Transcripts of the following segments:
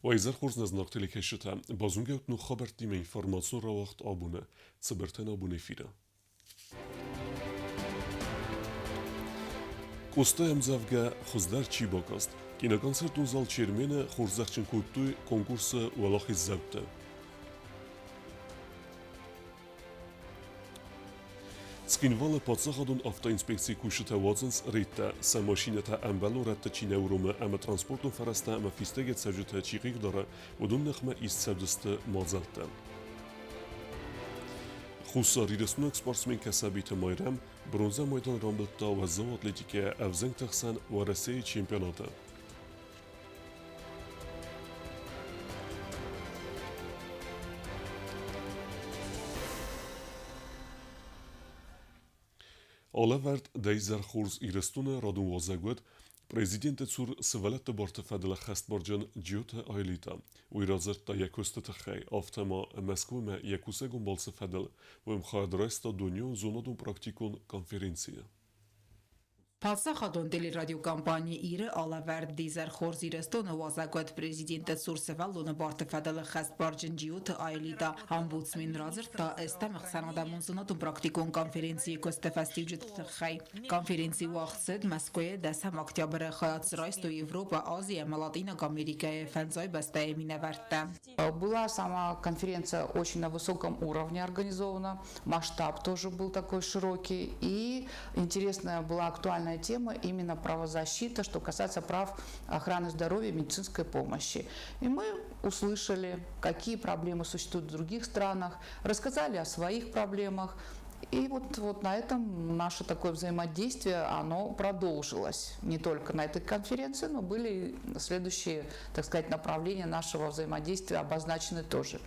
وإذا خرجنا زناقتي كشتا بازونجا نو خبرتي من إنفورماسيون را وقت أبونا تبرتنا أبونا فيرا Կոստայ ամզավգա խոզդար չի բոկաստ, կինոկոնցերտ ունզալ չերմենը խորզախչն կուտույ կոնկուրսը ուալախի զավտը։ Սկինվալը պացախադուն ավտոինսպեկցի կուշը վազնս ռիտը, սա մաշինը թա ամբալու ռատը չինե ուրումը ամը տրանսպորտուն ֆարաստա ամը ֆիստեգե ծավջը չիղիղ դարը ودون نخمة إستسادسته مازلته. خصوصا رسمك سبورتسمن كسابيت مايرام برونزا ميدان رامبلتا وزو أتلتيكا أفزنك تخسن ورسي تشامبيوناتا. Олаверд Дейзер Хурс Ирестуна Радун Вазагуд Президент цур севалет бортфадла хастборджан Джиота Айлита уйразерта якосты тахай автома Москвуме якусегун болсефадл вымхадрайста дуньон зонодун практикун конференция. Փալսախադոն տելերադիոկամպանիի իրը ալավերդ դիզեր խորզ իրստոնը վազակոտ պրեզիդենտը սուրսևալունը բարտեֆադալը խաստ բարջնջիութը այլիտա համբուծմին ռազրտա էստա մխսանադամուն զոնոտուն պրակտիկոն կոնֆերենցիի կոստեֆաստիվջը թխայ կոնֆերենցի վաղցեդ Մոսկվայը դասամ օկտյաբրը խայացրայստո Եվրոպա, Азия, Латинской Америкой, Францией, Бастаей, Минаверта. Была сама конференция очень на высоком уровне организована, масштаб тоже был такой широкий и интересная была актуальная тема именно правозащита, что касается прав охраны здоровья и медицинской помощи. И мы услышали, какие проблемы существуют в других странах, рассказали о своих проблемах. И вот на этом наше такое взаимодействие, оно продолжилось. Не только на этой конференции, но были следующие, так сказать, направления нашего взаимодействия обозначены тоже.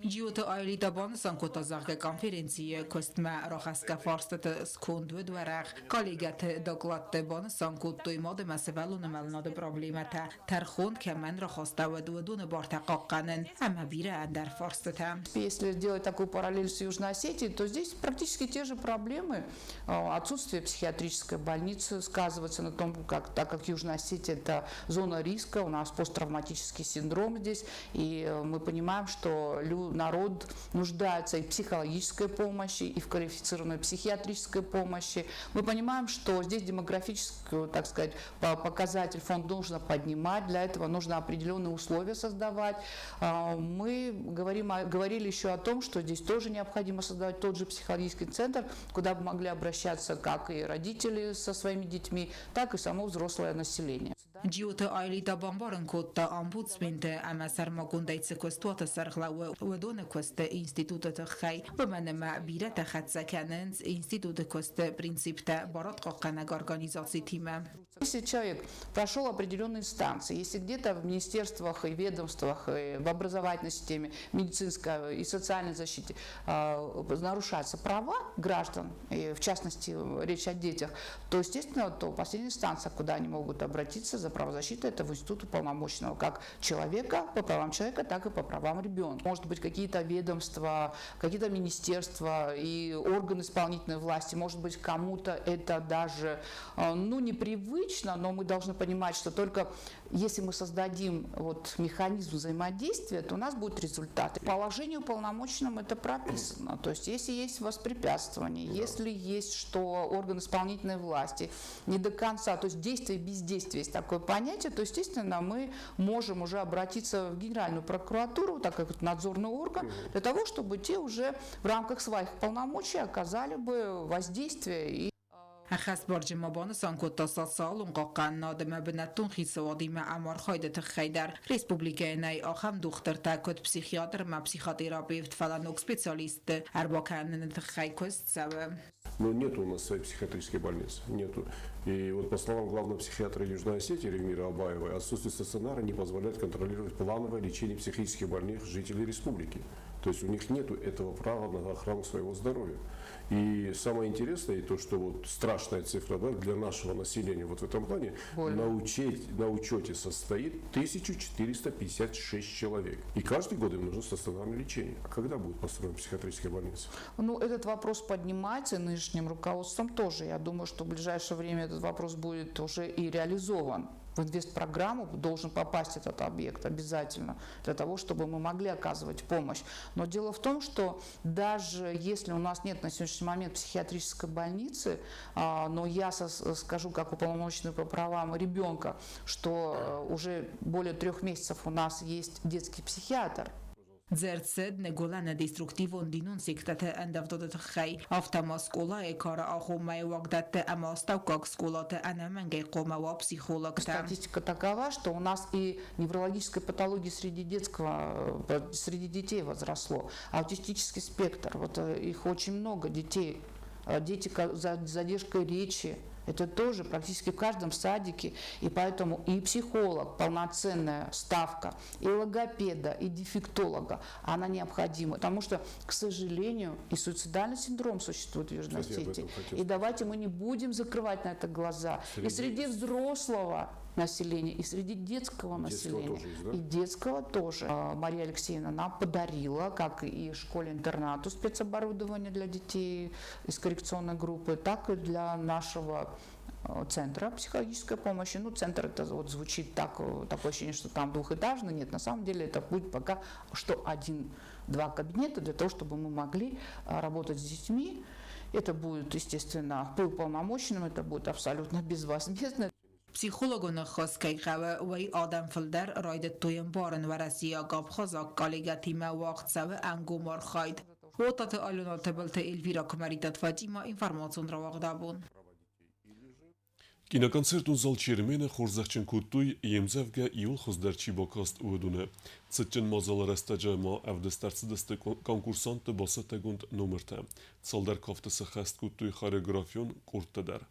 Ջիոթը այլիտաբանը սանկոտազաղկե կոնֆերենցիը կոստմա ռոխասկա ֆարստը սկոնդու դվարախ կոլիգաթը դոկլատը բանը սանկոտոյ մոդը մասավալունը մալնոդը պրոբլեմատա թարխոնդ կեման ռոխոստավը դուդունը բարտակակկանեն ամա բիրը անդար ֆարստը. Если сделать такую параллель с Южной Осетией, то здесь практически те же проблемы. Отсутствие психиатрической больницы сказывается на том, так как Южная Осетия это зона риска, у нас посттравматический синдром здесь, и мы понимаем, что народ нуждается и в психологической помощи, и в квалифицированной психиатрической помощи. Мы понимаем, что здесь демографический, так сказать, показатель фонд нужно поднимать, для этого нужно определенные условия создавать. Мы говорили еще о том, что здесь тоже необходимо создавать тот же психологический центр, куда бы могли обращаться как и родители со своими детьми, так и само взрослое население. Ջիոթը այլիտա բամբարն կոտտա ամբուծմենտը ամասարմակունդայցը կոստուատը սարղլավը ودون كوست انستيتوت تخي بمنما بيرة خدسكاننز انستيتوت كوست принципта борот قاقناق организации тима. Если человек прошел определенные инстанции, если где-то в министерствах и ведомствах, и в образовательной системе, медицинской и социальной защите нарушаются права граждан, и в частности речь о детях, то, естественно, то последняя инстанция, куда они могут обратиться за правозащитой, это в институт уполномоченного как человека, по правам человека, так и по правам ребенка. Может быть, какие-то ведомства, какие-то министерства и органы исполнительной власти, может быть, кому-то это даже, непривычно, но мы должны понимать, что только если мы создадим механизм взаимодействия, то у нас будут результаты. По положению уполномоченным это прописано. То есть, если есть воспрепятствование, если есть, что орган исполнительной власти не до конца, то есть действие и бездействие есть такое понятие, то, естественно, мы можем уже обратиться в Генеральную прокуратуру, так как это надзорный орган, для того, чтобы те уже в рамках своих полномочий оказали бы воздействие и أخذ برج مبان سانكوتا سال قاقن نادم بنتون خیسوادی معمار خایده خیدر رسپوبلیکای نای آخم دختر تاکت پسیخیاتر ما پسیخاتراپیفت فلانوک специалист арбаканен тхайкост саве. Но нету у нас своей психиатрической больницы, нету. И по словам главного психиатра Южной Осетии Ремира Абаевой, отсутствие стационара не позволяет контролировать плановое лечение психических больных жителей республики. То есть у них нету этого права на охрану своего здоровья. И самое интересное, то, что страшная цифра для нашего населения в этом плане, на учете состоит 1456 человек. И каждый год им нужно стационарное лечение. А когда будет построена психиатрическая больница? Этот вопрос поднимается нынешним руководством тоже. Я думаю, что в ближайшее время этот вопрос будет уже и реализован. В инвестпрограмму должен попасть этот объект обязательно, для того, чтобы мы могли оказывать помощь. Но дело в том, что даже если у нас нет на сегодняшний момент психиатрической больницы, но я скажу, как уполномоченный по правам ребенка, что уже более 3 месяцев у нас есть детский психиатр. Ձերցեդ նեգոլանը դիստրուկտիվոն դինուն սիկտատը ընդավդոդը խայ ավտամա սկոլա է կարը ախոմայ վագդատը ամա ստավկակ սկոլատը անամանգե қոմава психологта. Статистика такова, что у нас и неврологическая патология среди детей возросло. Аутистический спектр, вот их очень много детей. Дети с задержкой речи. Это тоже практически в каждом садике, и поэтому и психолог, полноценная ставка, и логопеда, и дефектолога, она необходима, потому что, к сожалению, и суицидальный синдром существует в Южной Осетии, и давайте мы не будем закрывать на это глаза. И среди взрослого населения, и среди детского населения, тоже есть, да? И детского тоже. Мария Алексеевна нам подарила, как и школе-интернату, спецоборудование для детей из коррекционной группы, так и для нашего центра психологической помощи. Ну, центр это вот звучит такое ощущение, что там двухэтажный. Нет, на самом деле это будет пока что 1-2 кабинета для того, чтобы мы могли работать с детьми. Это будет, естественно, по уполномоченным, это будет абсолютно безвозмездно. Psixologona خاصکای خواه وی آدم فلدر راید تویم بارن و رسی آقاب خازاک کالگتی ما وقت سوه انگومار خواید. وطات آلونا تبلت الویرا کماریتت فاجیما ինֆորմացիոն ռավաղդաբուն. Կինոկոնցերտուն զալ չիրմենը խորզախչն կուտույ եմզևգը իուլ խոզդարչի բոքաստ ուըդունը։ Ծճն մազալար աստաջայմա ավդստարցը դստը կոնկուրսանտը բասատագունդ նոմրտը։ Ծալդար կավտը սխաստ կուտույ խարեգրաֆյոն կուրտը դար։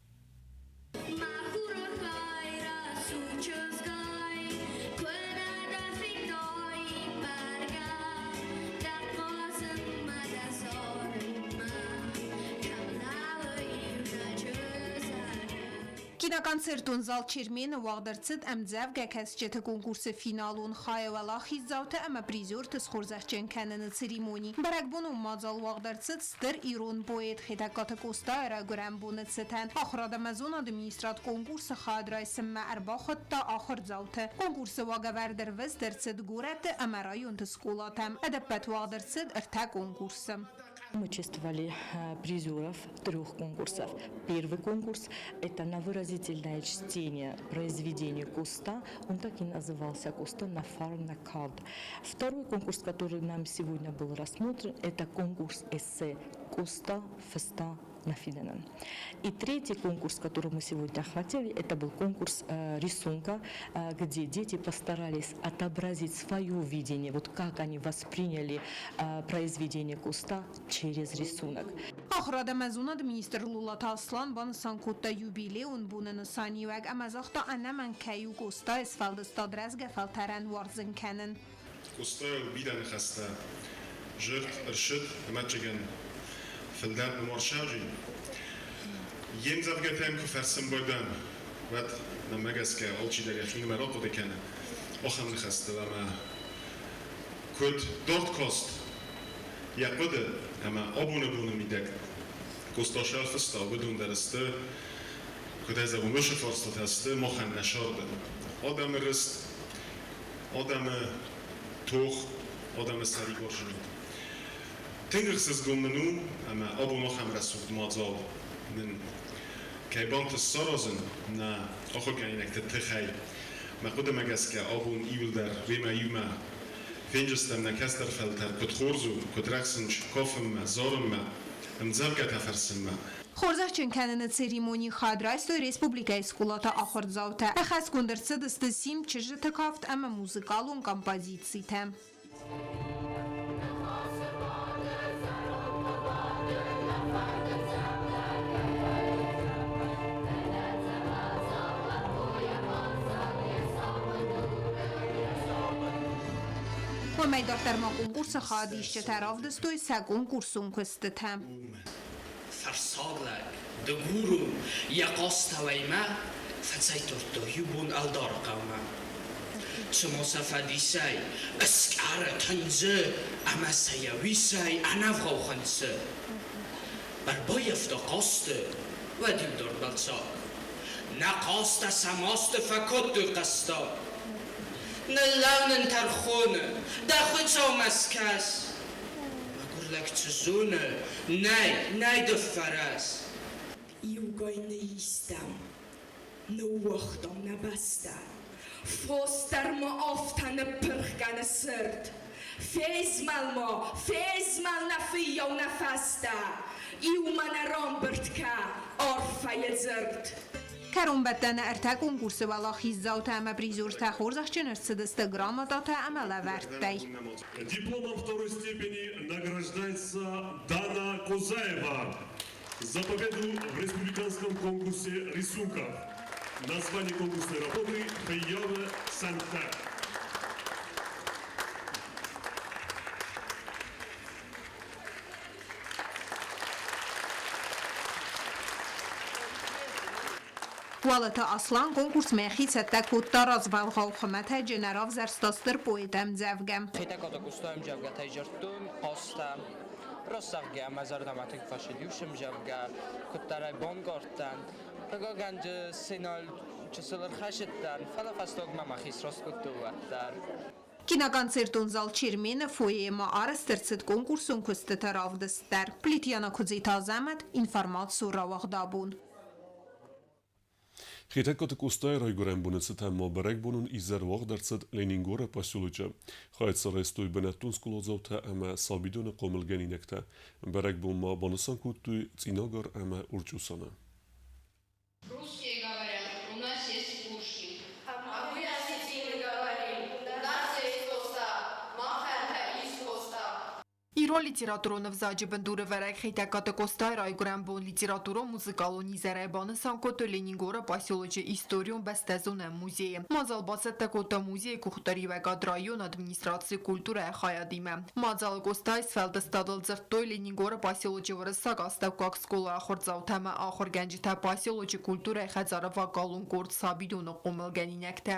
Կինոկոնցերտուն զալ չիրմենը վաղդրցիտ əmdzəv gəkəscətə konkursu finalun xayəvəla xizavtə əmə prizyortı sxorzəxçən kənini serimoni. Bərəkbunu mazal vağdırçit stır İron boyet xetəkatı kosta ərə görən bunu çitən. Axırada məzun administrat konkursu xadray simmə ərbaxıt da axır zavtı. Konkursu vaqəvərdir vəzdırçit qorətə əmə rayon tıskulatəm. Ədəbbət vağdırçit ərtə konkursu. Мы чествовали призеров 3 конкурсов. Первый конкурс – это на выразительное чтение произведения Куста. Он так и назывался «Куста на фарна кад». Второй конкурс, который нам сегодня был рассмотрен, это конкурс эссе «Куста феста на Фиденен». И третий конкурс, который мы сегодня охватили, это был конкурс рисунка, где дети постарались отобразить свое видение, вот как они восприняли произведение Куста через рисунок. Axırada məzun administr Lulat Aslan ban Sankutda yubileun bunun saniyəg əməzaqda anəmən kəyu Kusta esfaldı stadrəz gəfəltərən varzın kənin. Kusta bidən xəstə jırt ırşıd məçəgən فلدان بمرشاجي ينزف قتام كفرسن بودان وات لما جاسك أولشي داري خين مراقو دي كان أخم نخست لما كنت دورت كوست يقود أما أبونا بونا ميدك كوستا شرف استا بدون درسته كنت هذا بمش فرصة تسته مخن نشارده آدم رست آدم توخ آدم سری گرشنید تنگرسز گمنو اما ابو مخم رسول مازال من کیبانت سرازن نه آخو کنینک تتخی ما خودم اگس که ابون ایول در ریما یوما فینجستم نکستر فلتر کد خورزو کد رقصنش کافم زارم امزرگه تفرسم Խորզախչեն կենինը ծերիմոնի խադրայստոյ Ռեսպուբլիկայի սկուլատը ախորդ զավթը əxəs կոնդրցը դստսիմ չժը թկավտ əmə մուզիկալուն կամպազիցի թե Май доктор ма конкурса хадишче тарафдыстоy са конкурсун көстетем. Farsalak, de guru, yaqostavayma, fatsaytorto yubun aldor qawma. Tsumosa fadisay, askara tanze, amasayawisay, anavgawkhanse. Barboyevda qoste, vadildor balsa. نقاست سماست فکت قستا نلون ترخون دخوی چاو مسکس مگرلک چزونه نی دفرس Югой неистам, нуахтам набастам, фостарма офтана пырхгана сырт, фезмал нафия у нафаста, иумана ромбертка, орфа езырт. Karumbetten erta konkursu valahi zauta ama призер та хорзахченерцедесте грамотата ama лавертей. Дипломом второй степени награждается Дана Козаева за победу в республиканском конкурсе рисунков. Название конкурсной работы «Фейяве Санта». Walata Aslan konkurs mexhice takut taraz valgau xmete generav zerstastır poetem zevgem. Xitaqota qustayım javga tajirtum qostam Rosavga mazardamatik fashiliushim javga kuttaray bongortan Pagagand senal çısılır xashittan falafastog mamahis roskuttuvattar Կինականցերտուն զալ չիրմենը ֆոյեմա արստերցդ կոնկուրսուն կստը տարավդստար պլիտյանը կուզիտազամդ ինվարմացու ռավաղդաբուն Խիտակոտ կուստայր այգուրեն բունեցդ հեմ մոբերեք բունուն իզեր ող դրցդ լենինգորը պասյուլուջը, խայցը ռեստույ բնետուն սկուլոզով թե əmə սաբիդունը կոմılgenին եկտə, բերեք բուն մա բանısan կուտտույ ծինոգր əmə ուրճուսանը. Русские говорят, у нас есть Пушкин. А мы осетины говорим, нация из Коста, Маханта из Коста. Իրոն լիտերատուրոնով զաջը բնդուրը վերայք խեյտակատը կոստայր այգուրան բոն լիտերատուրո մուզիկալոն իզարայբանը սանկոտը լենինգորը պասյոլոջը իստորիոն բաստեզոն է մուզեյը։ Մազալ բացետ տակոտը մուզեյը կուխտարի վեկատ ռայոն ադմինիստրացի կուլտուրա է խայադիմ է։ Մազալ կոստայս վելդը ստադալ ձրտոյ լենինգորը պասյոլոջը վրսակ աստավ կակ սկոլը ախորձավ թեմը ախոր գենջի թե պասյոլոջը կուլտուրա է խեցարը վակալուն կորդ սաբիդոնը կոմել գենինեք թե։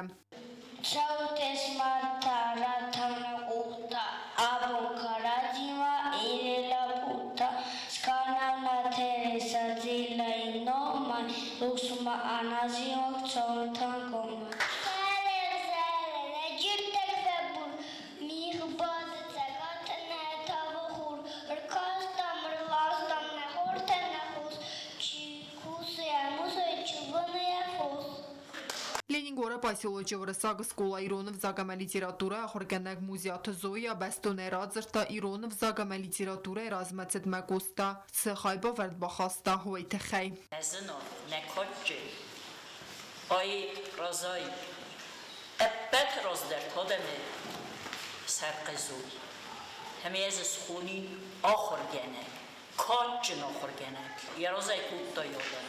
Չաուտես մարտարա թանա ուղտա աբոկարադիմա իրելա պուտա սկանավնա թերեսա ձիլայնո ման լուսումա անազիող ծորթան կոմա Լենինգորը պասյոլոջը վրսակ սկոլա իրոնով զագամա լիտերատուրա ախորգանակ մուզիաթը զոյա բաստոներա ձրտա իրոնով զագամա լիտերատուրա երազմացետ մակոստա սխայբա վերդբախաստա հույթը խայ Նեզնով նեկոջի այ ռոզայ էպետ ռոզդեր թոդեմի սարկեզուй հեմիեզ սխունի ախորգանակ քոջն ախորգանակ երոզայ կուտտա յոդան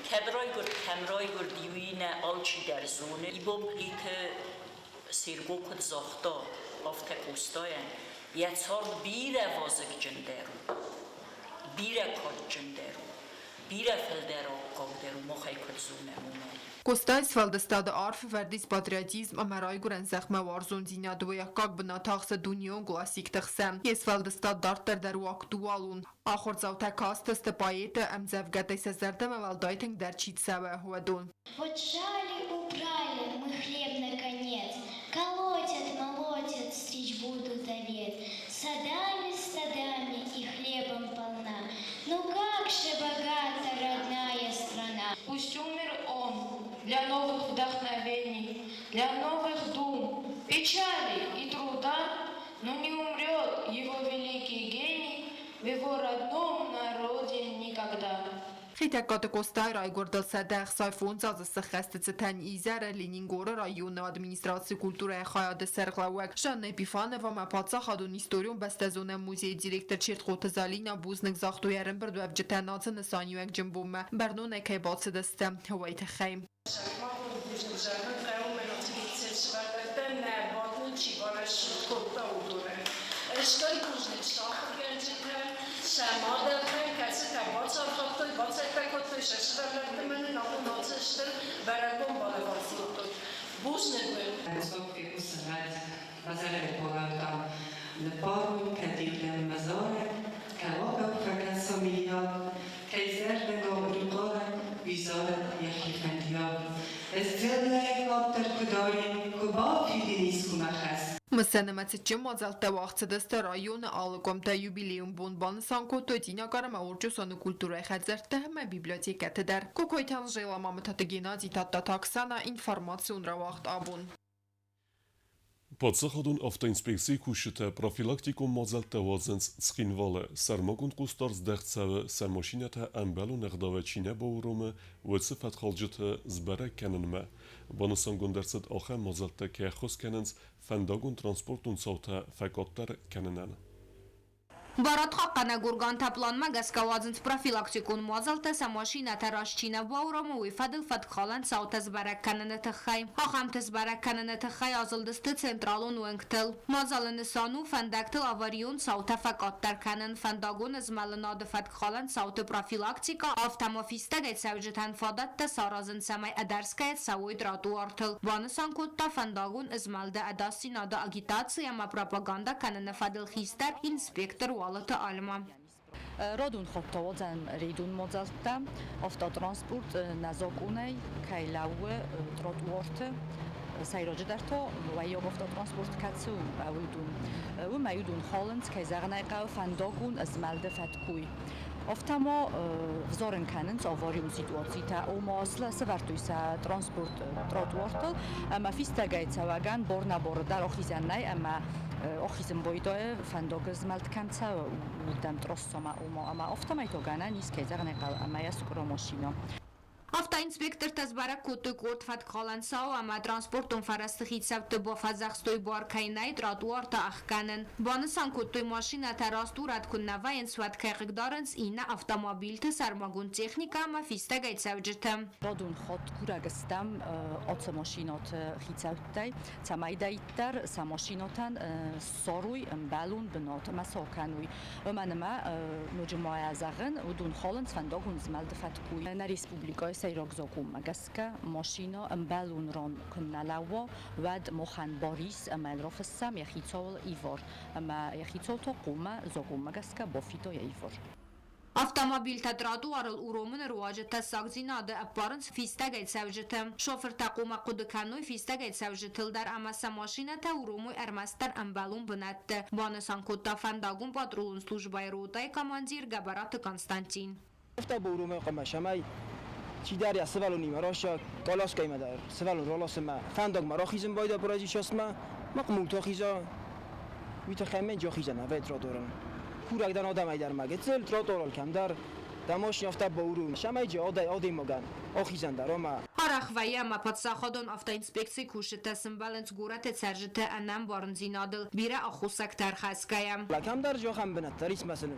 Kemroy gur divine alçı derzune İbom lite sirgokut zohta ofte kustoyen Yetsor bire vozık cünderu Bire kod cünderu Bire filderu kovderu Mohay kutzune mumel Կոստայս վալդստադը արվ վերդից պատրիատիզմ ամարայգուրեն զեղմա վարզուն զինյադվոյախ կակ բնաթաղսը դունիոն գլասիկ տխսեմ։ Ես վալդստադ դարտեր դարու ակտուալուն։ Ախորձավ թե կաստստը պայետը əmձև գետեսը զերդեմը վալդայթենք դերչիտ սավը հուադուն։ Вот жали убрали мы хлеб наконец, молотят, стричь будут овец, садами и хлебом полна. Ну как же богата родная страна. Пусть умер он для новых вдохновений, для новых дум, печали и труда, но не умрет его великий гений в его родном народе никогда. Խիտակատը կոստայր այգորդալ սադեղ սայֆոն ծազը խեստեցը թեն իզերը լինինգորը ռայոնը ադմինիստրացի կուլտուրա է խայադը սերղլավուակ Ժան Էպիֆանևա մապացա խադուն իստորիոն բաստեզոն է մուզեի դիրեկտր չիրտ խոթը զալինա բուզնիկ զաղտույերն բրդուև ջտանացը նսանյու եք ջմբում է բերնուն եք է բացը դստը հվայթը խեյմ Kaiser Doi, Kuba, Fidinis, Kumachas. Մսենմեցիչ մոզալտե վաղցդստը ռայոնը ալկոմ տա յուբիլիում բոնբան սանկոտոյտինա կարամա ուրջուսոնու կուլտուրայ խածերտը հմե բիբլիոտեկա դար կոկոյթան ժելա մամտատը գենադի տատտաքսանա ինформацион равахт абун. Подсаходун автоинспекции кушите профилактикум мозалте возенс цхинвале сармагун кустарс дехцаве самошинята амбалу нагдаве чине боуруме вetse фатхалжите збере кененме банасан гундерцет охе мозалте кехос кененс фандагун транспортун саута факоттар кененен. Բարատ խաղկանա գուրգան թապլանմա գասկավազնց պրոֆիլակտիկուն մոզալտը սամոշինա թարաշչինա բաուրոմը ուիֆադլ ֆատքալան սաուտազ բարակկաննը թխայ հախամտыз բարակկաննը թխայ ազլդստը ցենտրալուն ու ընկտել մոզալը նսանու ֆանդակտել ավարիուն սաուտա ֆակոտտարկանն ֆանդագուն զմալնադը ֆատքալան սաուտը պրոֆիլակտիկա ավտոմոֆիստա գեցավջթան ֆադատը սարազն սամայ ադարսկայ սավոյ տրատու արտել վանսան կոտտա ֆանդագուն զմալդը ադասինադը ագիտացիա մա պրոպագանդա կաննը ֆադլ խիստար ինսպեկտոր Alma. Rodun խոթովոձան ռեյդուն մոզալտա ավտոտրանսպորտ նազոկունեյ քայլաուը տրոտուորտը սայրոջը դարտո վայով ավտոտրանսպորտ կացու ավուդուն ու մայուդուն հոլանդս քայզարնայկա ֆանդոգուն զմալդը ֆատկուй Oftamo vzoren kanens avarium situacita o mosla sevartuisa transport trotuartel ama fistagaytsawagan borna bordar okhizannay ama okhizm boydoe fandogz maltkamtsa udam trossoma ama oftamaytogana niskezarneqal ama yasukromoshino Ավտոինսպեկտոր տզբարակ կոտոյ կորդ ֆատքալան սաու ամա տրանսպորտոն ֆարաստխիցավ տբո ֆազախստոյ բարկայնայ տրատուարտը ախկանն բանսան կոտոյ մաշինա թարաստուր ատքուննավա են սվատ կեղգդարնց ինա ավտոմոբիլտը սարմագուն տեխնիկա ամա ֆիստագայցավ ջրտը Rodun խոտ կուրագստամ օծը մաշինոտ խիցավտայ ցամայդայտար սամաշինոտան սորույ ըմբալուն բնոտ մասոկանույ ըմանմա նոջմայազաղն ուդուն խոլնց ֆանդոգուն զմալդ ֆատկույ նա ռեսպուբլիկայ Սայրոգզոկում մագասկա մաշինա ըմբալուն ռոն քննալավո վադ մոխան բորիս ամալրոֆսամ յախիցոլ իվոր ամա յախիցոլ թոկումա զոկում մագասկա բոֆիտո իվոր Ավտոմոբիլ թատրատու արել ուրոմն ռուաժը տասակզինադը ապարնց ֆիստագայցավջթը շոֆեր տակումա կուդկանոյ ֆիստագայցավջթլ դար ամասա մաշինա թա ուրոմոյ արմաստար ամբալուն բնատը բանասան կոտա ֆանդագուն պատրուլուն службայ ռոտայ կոմանդիր գաբարատը Կոնստանտին Ավտոբուրումը կմաշամայ Чидаря севалуни мароша колоска имадар севалун ролосма фандог марохизм бойда проезишосма мақмулто хиза витахемен жохизана ветродоран курагдан одамай дар магецел троторол камдар дамош яфта боуру шамай ҷодай оди моган охизан дарома Արախվայա մապացախոդոն ավտոինսպեկցի քուշտը սմբալենց գուրատը ցարժտը անամ բորնզինադլ բիրա ախուսակ տարխասկայա Լակամդար ջոխան բնատարիս մասն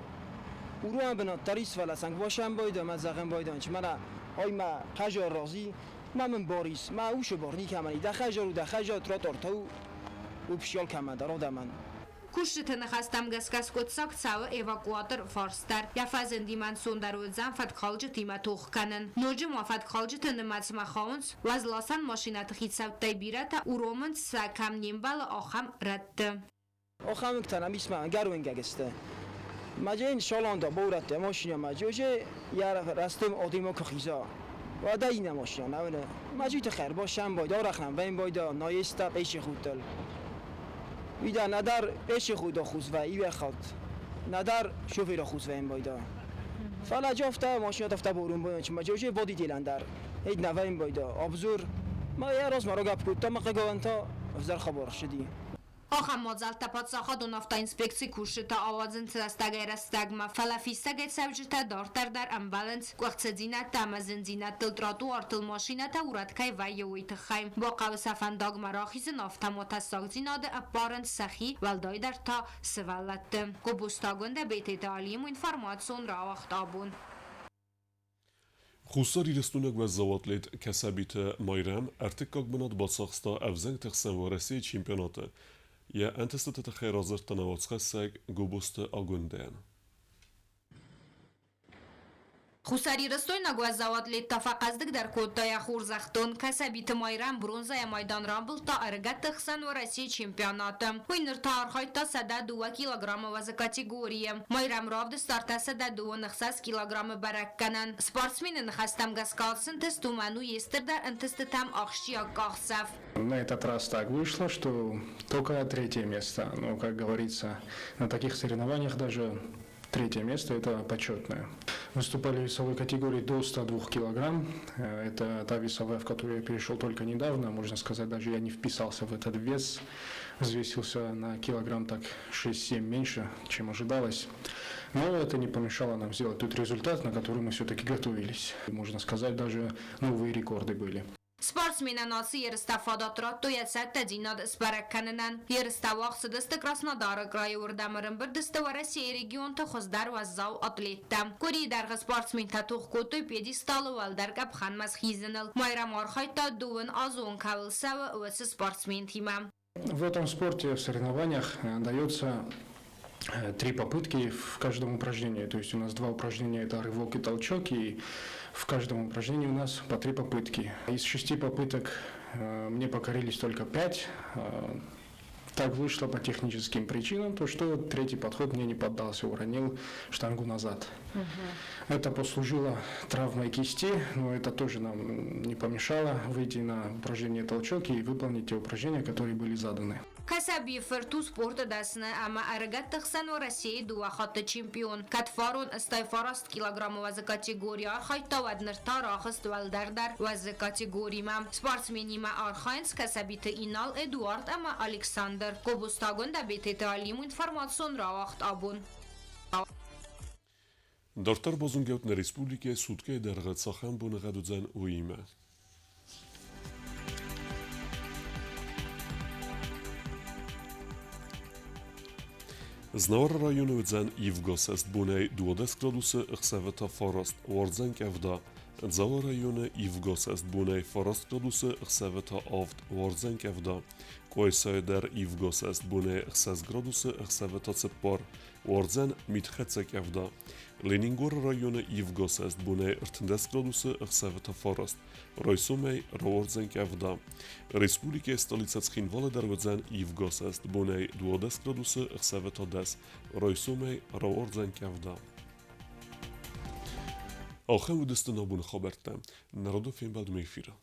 ուրուան բնատարիս վալասանք ոշան բոյդը մազաղեն բոյդան չմանա Oyma xajor rozi mamın boris ma uşu borni kamani da xajor da xajor trotortu u pshol kamandar odaman Քուշտը նխաստամ գասկասկոծակ ցավը էվակուատոր ֆորստար Яфազեն դիման սոնդարոզան ֆատքալջը դիմաթող կանն նոջը մաֆատքալջը նմած մախոնց վազլասան մաշինա թխիցավ տայբիրատա ուրոմն սակամ նիմբալ ախամ ռատը Ախամ կտանամ իսմա գարուն գագստը Մաջեն շոլանդա բորատը մաշինա մաջոջե یار راستم آدیما کخیزا و دایی نماشیان نه ماجی تخیر باشم باید آرخنم و این باید نایستا پیش خودتل ویدا ندار پیش خود خوز و ای بخواد ندار شوفیر خوز و این باید فعلا جافته ماشینات افته بورون باید چه مجاجه وادی دیلندر هید نوه این باید آبزور ما یه راز مرا گپ کود تا مقه تا افزر خبر شدی Ախամ մոզալտա պատսախոդոն ավտոինսպեկցի քուշտա ավազն ցստագայրաստագմա ֆալաֆիստագեցավջտա դարտարդար ամբալենց կողցեդինա տամազենզինա տլտրատու արտլ մաշինատա ուրատքայ վայոյթ խայմ բոկավսաֆանդագ մարախիզն ավտոմոտա սագզինադը ապարենց սախի վալդայդարտա սվալատը կոբուստագոնդա բետետալիմ ինֆորմացիոն რავախտաբուն Խուսար իրստունակ və zavatlet kəsəbitə mayrəm ərtik qaqbınat batsaqsta əvzəng təxsən vərəsi çempionatı ya əntəstətə təxəyr azır tənavats xəssəq qobusta agundəyən. Խուսարի ռստոյնա գուազավատ լետտավակազդիկ դար կոտտայա խուրզախտոն կասաբիտ մայրան բրոնզայա մայդան ռամբլ та արգատ տխսան ու России чемпионата. Հույնր та արխայտա սադա 2 կիլոգրամովազը կատեգորիա. Մայրամ ռավդը ստարտա սադա 2 նխսաս կիլոգրամը բարակկանան. Սպորտսմենը նխաստամ գասկալսն тестуману естерда ընթստտամ աղշիա կաղսավ. На этот раз так вышло, что только 3-е место. Но, как говорится, на таких соревнованиях даже 3-е место – это почетное. Выступали в весовой категории до 102 килограмм. Это та весовая, в которую я перешел только недавно. Можно сказать, даже я не вписался в этот вес. Взвесился на килограмм так 6-7 меньше, чем ожидалось. Но это не помешало нам сделать тот результат, на который мы все-таки готовились. Можно сказать, даже новые рекорды были. Սպորտսմենանացի երստավադատրատո յացակտա դինադ սպարակկաննան երստավաղ սդստը Կրասնոդարը գրայուր դամրն բրդստը России регион тохоздար ваззау атлетта. Кори дарга спортсмен татух котой пьедесталы валдар капхан масхизенал. Майрам архайта дуын азон кавылсава уэсы спортсмен тима. В этом спорте, в соревнованиях дается 3 попытки в каждом упражнении. То есть у нас 2 упражнения – это рывок и толчок, и в каждом упражнении у нас по 3 попытки. Из 6 попыток мне покорились только 5. Так вышло по техническим причинам, то что 3-й подход мне не поддался, уронил штангу назад. Это послужило травмой кисти, но это тоже нам не помешало выйти на упражнение толчок и выполнить те упражнения, которые были заданы. Касаби ферту спорта дасна, ама аргат тахсан у России 2 хатта чемпион. Катфарон стайфараст килограммова за категория архайта ваднерта рахаст валдардар ваза категорима. Спортсменима архайнс касабита инал Эдуард ама Александр. Кобустагон да бетете алиму информацион равахт абун. Դարտար բոզունգյոտն ռեսպուլիկե սուտկե դերղացախան բունղադուձան ուիմը։ Znawar rajonu dzan Ivgosest bunej 20 gradusy chseweta forost, Wardzen kevda. Dzała rajonu Ivgosest bunej forost gradusy chseweta oft, Wardzen kevda. Koysay der Ivgosest bunej chses gradusy chseweta cypor, Wardzen mitchece kevda. Leningor rajonu Ivgosest bunej 30 gradusy chseweta forost, Roysumej Wardzen kevda. Respublike stolica Chinvole dergodzan Ivgosest bunej 20 gradusy chseweta des, Roysumej Wardzen kevda. آخر ودستنا بون خبرتم نرادو فين بعد ما يفيره